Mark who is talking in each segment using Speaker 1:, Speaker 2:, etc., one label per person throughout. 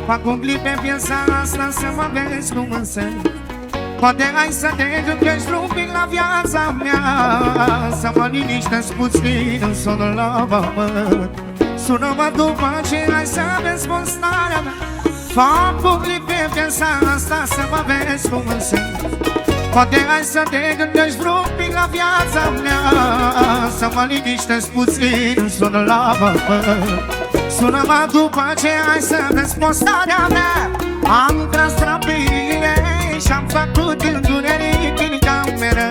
Speaker 1: fac un clip pe piesa asta să mă vezi cum înseni. Poate ai să te gândești un pic la viața mea, să mă liniștesc puțin în sonul la pământ. Sună-mă după ce ai să vezi cum starea mea. Fac un clip pe piesa asta să mă vezi cum înseni. Poate ai să te gândești vreun pic la viața mea, să mă liniștesc puțin în sonul la pământ. Sună-mă după ce ai să vezi postarea mea. Am tras rapide și-am făcut întuneric în cameră.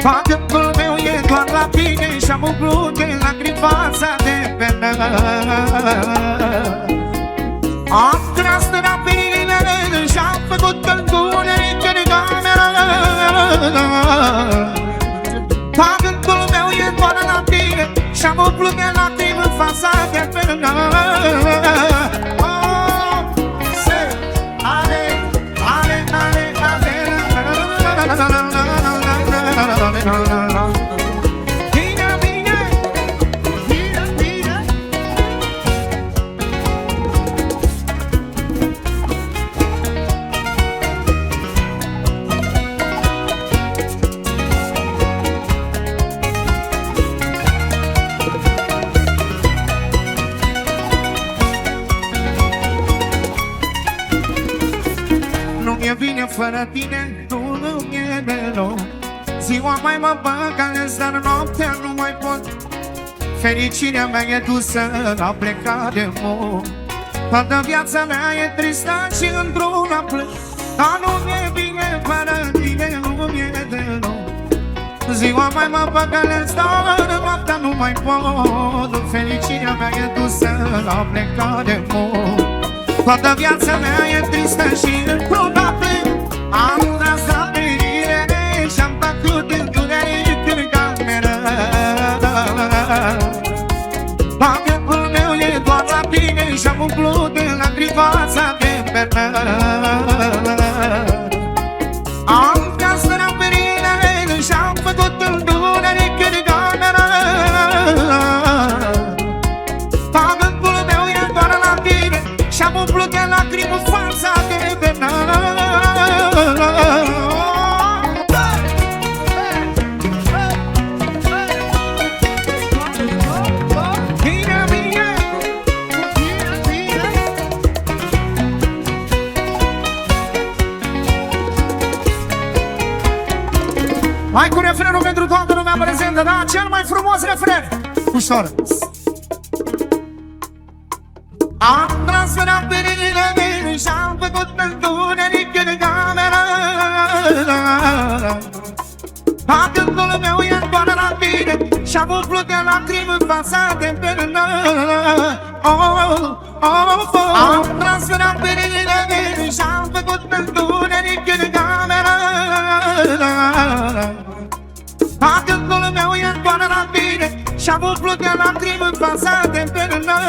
Speaker 1: Pagândul meu e doar la tine și-am umplut de lacrimi fața de penă. Am tras rapide și-am făcut întuneric în cameră. Pagândul meu e doar la tine și-am umplut de lacrimi în fața de penă. Nu mi-e bine fără tine, tu nu mi-e deloc. Ziua mai mă băgălesc, dar noaptea nu mai pot. Fericirea mea e dusă la plecat de mult. Toată viața mea e tristă și într-una plâng. Dar nu mi-e bine fără tine, nu mi-e deloc. Ziua mai mă băgălesc, dar noaptea nu mai pot. Fericirea mea e dusă la plecat de mult. Toată viața mea e tristă și într-una plâng. Am tras rapide și-am făcut întuneric în cameră. Pagândul meu e doar la tine și-am umplut de lacrimi fața de penă. Am tras rapide și-am făcut întuneric în cameră. Pagândul meu e doar la tine și-am umplut de lacrimi în fața de penă. Hai cu refrenul pentru toată lumea prezentă, da? Cel mai frumos refren! Ușor! Am tras rapide și-am făcut întuneric în cameră. Pagândul meu e doar la tine și-am umplut de lacrimi în fața de penă. Am tras rapide și-am făcut întuneric în cameră. Pagândul meu e doar la tine și-am umplut de lacrimi în fața de penă.